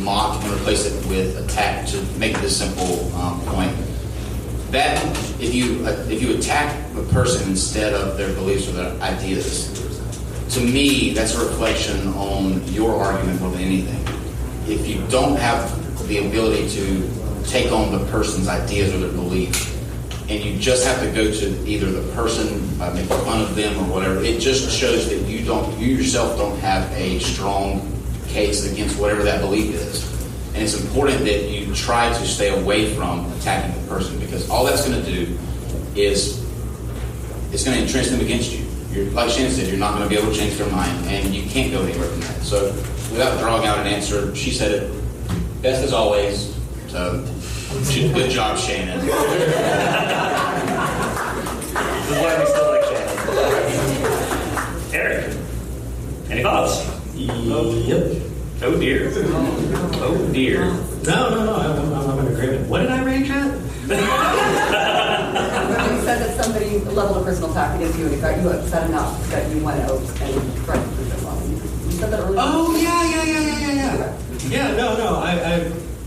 mock and replace it with attack to make this simple point. That if you attack a person instead of their beliefs or their ideas, to me, that's a reflection on your argument more than anything. If you don't have the ability to take on the person's ideas or their beliefs, and you just have to go to either the person by making fun of them or whatever, it just shows that you yourself don't have a strong case against whatever that belief is. And it's important that you try to stay away from attacking the person, because all that's going to do is it's going to entrench them against you. Like Shannon said, you're not going to be able to change their mind, and you can't go anywhere from that. So without drawing out an answer, she said it best as always. So good job, Shannon. This is why we still like Shannon. Eric, any thoughts? Yep. Oh dear. Oh dear. No. I'm in agreement. What did I range at? You said that somebody leveled a personal attack against you and it got you upset enough that you went out and tried to prove them wrong. You said that earlier. Oh, yeah. Yeah, no.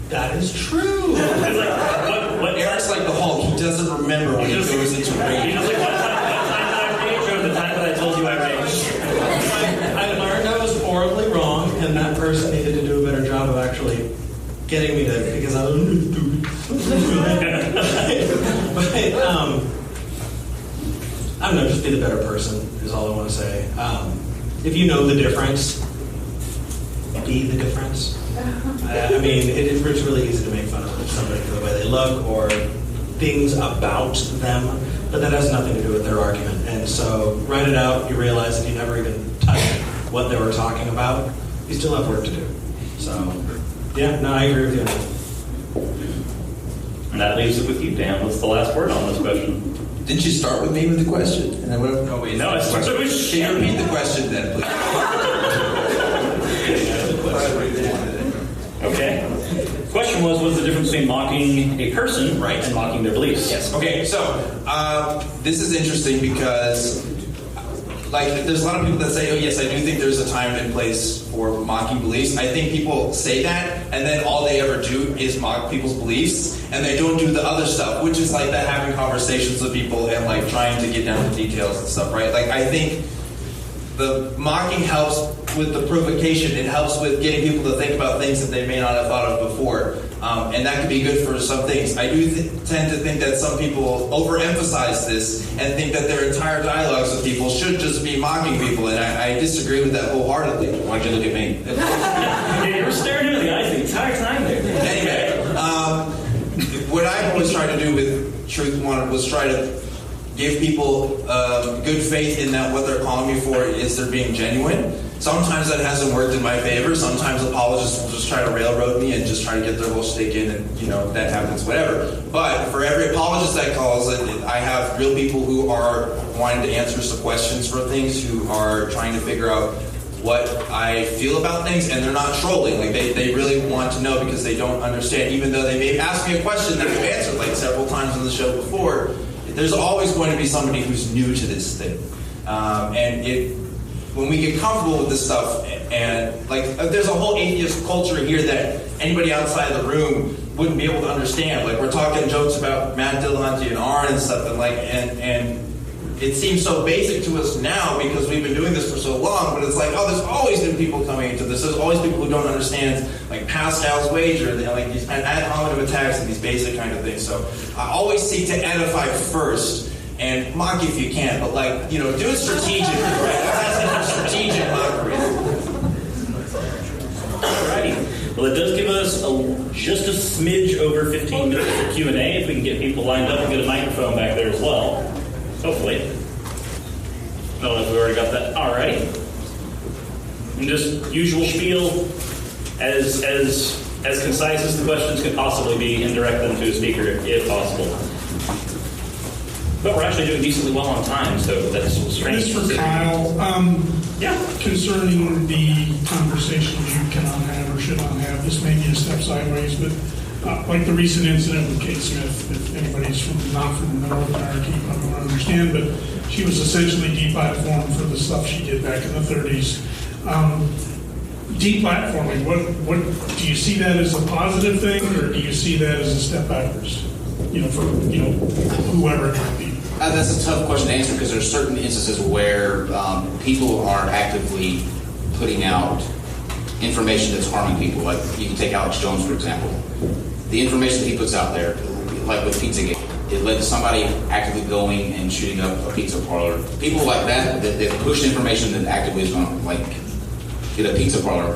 That is true. What Eric's like the Hulk. He doesn't remember when he goes into rage. He's just like, what time did I rage, or the time that I told you I raged? I learned I was horribly wrong, and that person needed to do a better job of actually getting me to, because I was stupid. But I don't know, just be the better person is all I want to say. If you know the difference, be the difference. I mean, it's really easy to make fun of somebody for the way they look or things about them, but that has nothing to do with their argument. And so, write it out. You realize that you never even touched what they were talking about. You still have work to do. So, yeah, no, I agree with you. And that leaves it with you, Dan. What's the last word on this question? Didn't you start with me with the question? And then what? Oh wait, no, I started with Can you repeat the question then, please? Okay. The question was the difference between mocking a person and mocking their beliefs? Yes. Okay, so this is interesting because there's a lot of people that say, oh yes, I do think there's a time and place for mocking beliefs. I think people say that, and then all they ever do is mock people's beliefs, and they don't do the other stuff, which is like that having conversations with people and like trying to get down to details and stuff, right? Like I think the mocking helps with the provocation. It helps with getting people to think about things that they may not have thought of before. And that can be good for some things. I do tend to think that some people overemphasize this and think that their entire dialogues with people should just be mocking people, and I disagree with that wholeheartedly. Why'd you look at me? Yeah, you were staring at me in the eyes the entire time there. Anyway, what I've always tried to do with Truth Wanted was try to give people good faith in that what they're calling me for is they're being genuine. Sometimes that hasn't worked in my favor. Sometimes apologists will just try to railroad me and just try to get their whole stick in, and that happens, whatever. But for every apologist that calls, I have real people who are wanting to answer some questions for things, who are trying to figure out what I feel about things, and they're not trolling. Like they really want to know because they don't understand, even though they may ask me a question that I've answered like several times on the show before. There's always going to be somebody who's new to this thing, when we get comfortable with this stuff, and there's a whole atheist culture here that anybody outside the room wouldn't be able to understand. Like we're talking jokes about Matt Dillahunty and Arn and stuff, and it seems so basic to us now because we've been doing this for so long. But it's like, oh, there's always been people coming into this. There's always people who don't understand like Pascal's wager, like these ad hominem attacks and these basic kind of things. So I always seek to edify first. And mock if you can, but do it strategically, right? That's strategic mockery. Alrighty. Well, it does give us just a smidge over 15 minutes for Q&A, if we can get people lined up and get a microphone back there as well. Hopefully. I don't know if we already got that. Alrighty. And just usual spiel, as concise as the questions could possibly be, and direct them to a speaker if possible. But we're actually doing decently well on time, so that's strange. This for Kyle. Concerning the conversations you cannot have or should not have, this may be a step sideways, but like the recent incident with Kate Smith, if anybody's not from the North America, you probably won't understand, but she was essentially deplatformed for the stuff she did back in the 30s. deplatforming, what do you see that as a positive thing, or do you see that as a step backwards? For whoever it might be. That's a tough question to answer because there's certain instances where people are actively putting out information that's harming people. Like you can take Alex Jones, for example. The information that he puts out there, like with Pizzagate, it led to somebody actively going and shooting up a pizza parlor. People like that push information that actively is going to get a pizza parlor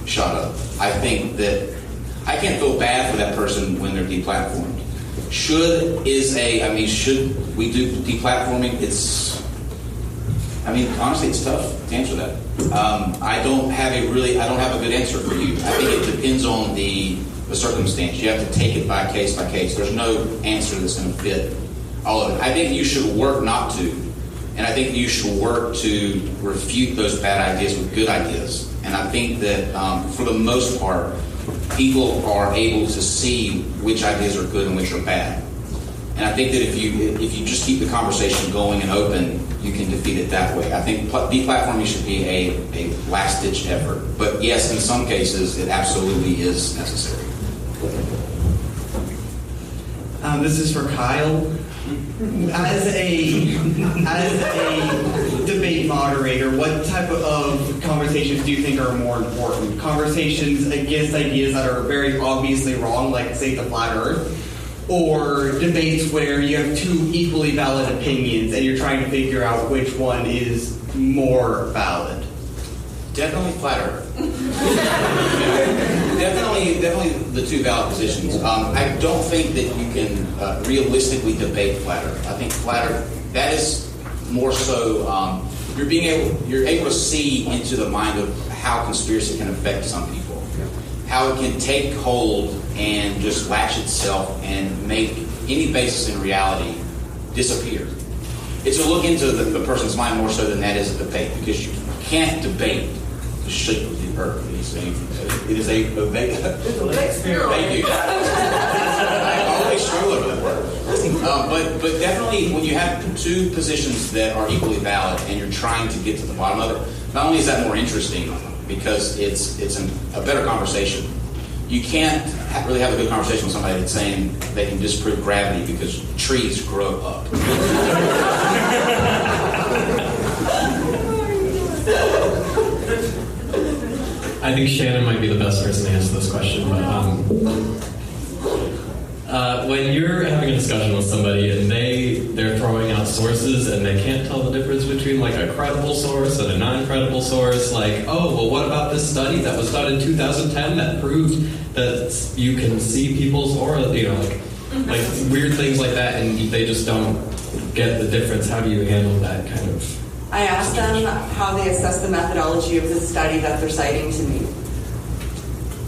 shot up. I think that I can't feel bad for that person when they're deplatformed. Should we do deplatforming? Honestly, it's tough to answer that. I don't have a good answer for you. I think it depends on the circumstance. You have to take it by case. There's no answer that's going to fit all of it. I think you should work not to, and I think you should work to refute those bad ideas with good ideas. And I think that for the most part, people are able to see which ideas are good and which are bad. And I think that if you just keep the conversation going and open, you can defeat it that way. I think deplatforming should be a last-ditch effort. But yes, in some cases, it absolutely is necessary. This is for Kyle. As a debate moderator, what type of conversations do you think are more important? Conversations against ideas that are very obviously wrong, like, say, the flat Earth? Or debates where you have two equally valid opinions and you're trying to figure out which one is more valid? Definitely flat Earth. definitely the two valid positions. I don't think that you can realistically debate flat Earth. I think flat Earth, that is more so you're able to see into the mind of how conspiracy can affect some people, how it can take hold and just latch itself and make any basis in reality disappear. It's a look into the person's mind more so than that is a debate, because you can't debate the shape of the earth. It is a thank you. I always struggle over that word. But definitely when you have two positions that are equally valid and you're trying to get to the bottom of it, not only is that more interesting because it's a better conversation. You can't really have a good conversation with somebody that's saying they can disprove gravity because trees grow up. I think Shannon might be the best person to answer this question, but when you're having a discussion with somebody and they're throwing out sources and they can't tell the difference between like a credible source and a non-credible source, like, oh, well, what about this study that was done in 2010 that proved that you can see people's aura, like weird things like that, and they just don't get the difference. How do you handle that kind of? I asked them how they assess the methodology of the study that they're citing to me.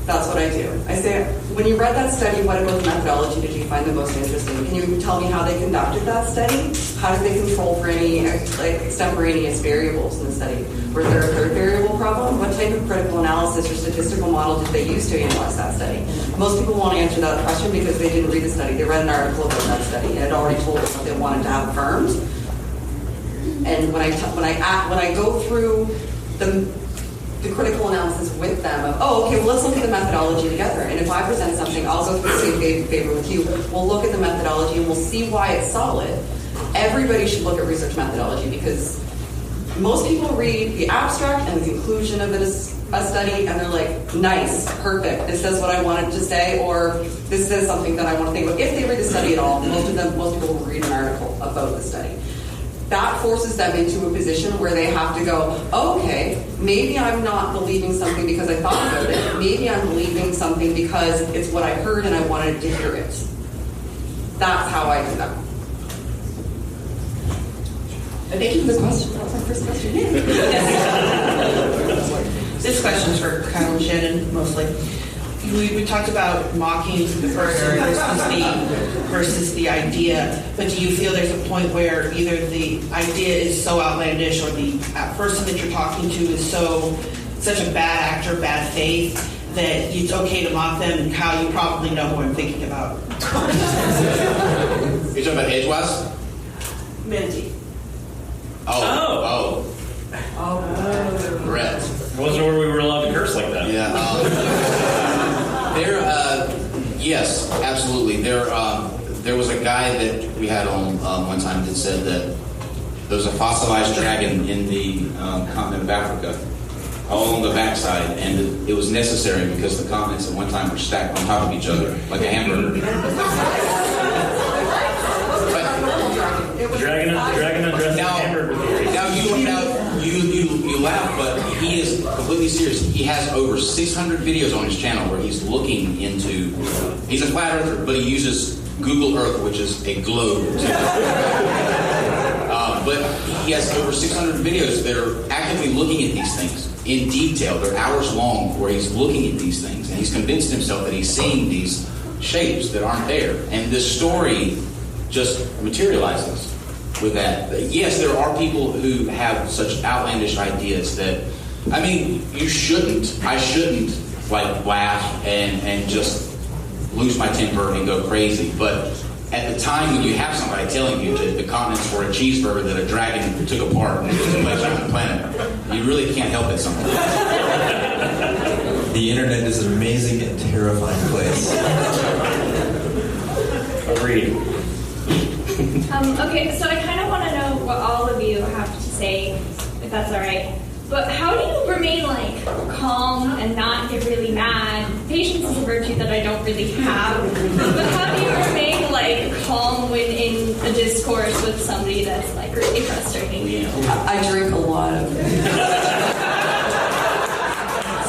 That's what I do. I say, when you read that study, what about the methodology did you find the most interesting? Can you tell me how they conducted that study? How did they control for any extemporaneous variables in the study? Was there a third variable problem? What type of critical analysis or statistical model did they use to analyze that study? Most people won't answer that question because they didn't read the study. They read an article about that study and it already told us what they wanted to have affirmed. And when I go through the critical analysis with them of, okay, well, let's look at the methodology together. And if I present something, I'll go through the same favor with you. We'll look at the methodology and we'll see why it's solid. Everybody should look at research methodology because most people read the abstract and the conclusion of a study and they're like, nice, perfect, this says what I wanted to say, or this says something that I want to think about. If they read the study at all, most people will read an article about the study. That forces them into a position where they have to go, okay, maybe I'm not believing something because I thought about it. Maybe I'm believing something because it's what I heard and I wanted to hear it. That's how I do that. Thank you for the question. That was my first question. This question is for Kyle and Shannon, mostly. We talked about mocking the person versus the idea, but do you feel there's a point where either the idea is so outlandish or the person that you're talking to is such a bad actor, bad faith, that it's okay to mock them? And Kyle, you probably know who I'm thinking about. You're talking about age-wise? Minty. Oh. Brett. I wasn't aware we were allowed to curse like that. Yeah. Yes, absolutely. There was a guy that we had on one time that said that there was a fossilized dragon in the continent of Africa, all on the backside, and it was necessary because the continents at one time were stacked on top of each other like a hamburger. Dragon undressed hamburger. Now you laugh, but he is completely serious. He has over 600 videos on his channel where he's looking into. He's a flat earther, but he uses Google Earth, which is a globe. But he has over 600 videos that are actively looking at these things in detail. They're hours long where he's looking at these things, and he's convinced himself that he's seeing these shapes that aren't there. And this story just materializes with that. Yes, there are people who have such outlandish ideas that, I mean, I shouldn't like laugh and just lose my temper and go crazy. But at the time when you have somebody telling you that the continents were a cheeseburger that a dragon took apart and it was a place on the planet, you really can't help it sometimes. The internet is an amazing and terrifying place. Agreed. Okay, so I kind of want to know what all of you have to say, if that's all right. But how do you remain, like, calm and not get really mad? Patience is a virtue that I don't really have. But how do you remain, like, calm when in a discourse with somebody that's, like, really frustrating you? I drink a lot of it.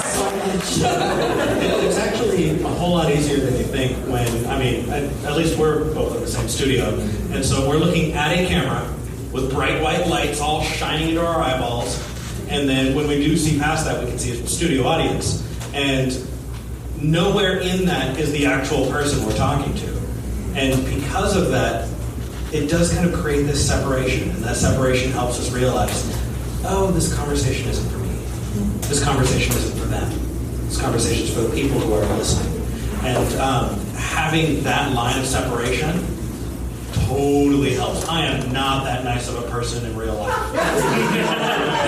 So much. It's actually a whole lot easier than you think when, at least we're both in the same studio, and so we're looking at a camera with bright white lights all shining into our eyeballs, and then when we do see past that, we can see a studio audience, and nowhere in that is the actual person we're talking to. And because of that, it does kind of create this separation, and that separation helps us realize, oh, this conversation isn't for me. This conversation isn't for them. This conversation is for the people who are listening. And having that line of separation totally helps. I am not that nice of a person in real life.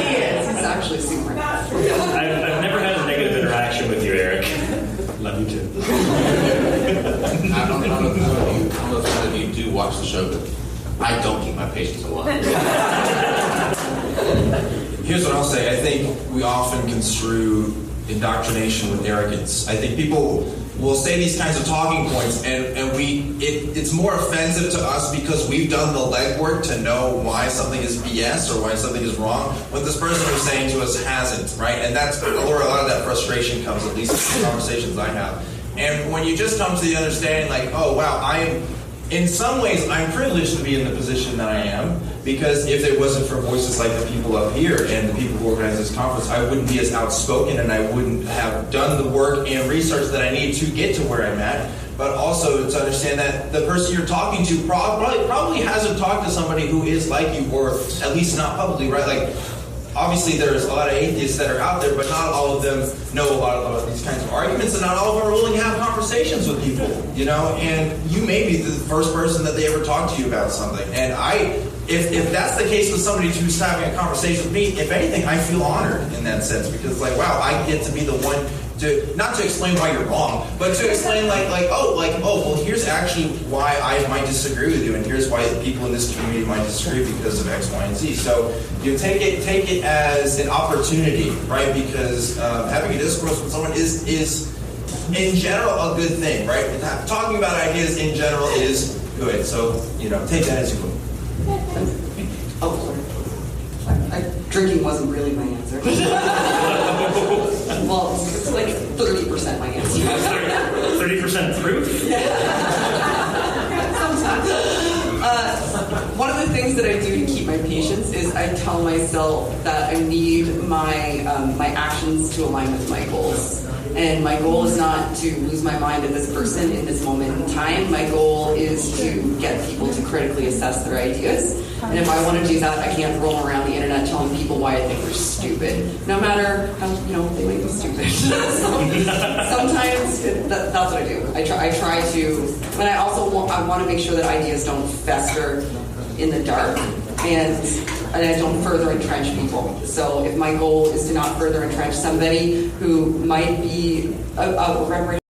He is. He's actually super nice. I've never had a negative interaction with you, Eric. Love you too. I don't know if some of you do watch the show, but I don't keep my patience alive. Here's what I'll say. I think we often construe indoctrination with arrogance. I think people will say these kinds of talking points, and it's more offensive to us because we've done the legwork to know why something is BS or why something is wrong, what this person who's saying to us hasn't, right? And that's where a lot of that frustration comes, at least in the conversations I have. And when you just come to the understanding, like, oh, wow, in some ways, I'm privileged to be in the position that I am, because if it wasn't for voices like the people up here and the people who organize this conference, I wouldn't be as outspoken and I wouldn't have done the work and research that I need to get to where I'm at. But also to understand that the person you're talking to probably hasn't talked to somebody who is like you, or at least not publicly, right? Like, obviously there's a lot of atheists that are out there, but not all of them know a lot about these kinds of arguments, and not all of them are willing to have conversations with people, you know? And you may be the first person that they ever talk to you about something. And if that's the case with somebody who's having a conversation with me, if anything, I feel honored in that sense, because like, wow, I get to be the one to, not to explain why you're wrong, but to explain oh, well, here's actually why I might disagree with you, and here's why the people in this community might disagree because of X, Y, and Z. So you take it as an opportunity, right? Because having a discourse with someone is in general a good thing, right? Talking about ideas in general is good. So, take that as you will. Oh, sorry. Drinking wasn't really my answer. Well, it's like 30% my answer. 30% proof? Sometimes. One of the things that I do to keep my patience is I tell myself that I need my actions to align with my goals. And my goal is not to lose my mind at this person in this moment in time. My goal is to get people to critically assess their ideas. And if I want to do that, I can't roll around the internet telling people why I think they're stupid. No matter how, they might be stupid. Sometimes that's what I do. I try to, but I also want to make sure that ideas don't fester in the dark. and I don't further entrench people. So if my goal is to not further entrench somebody who might be a reparation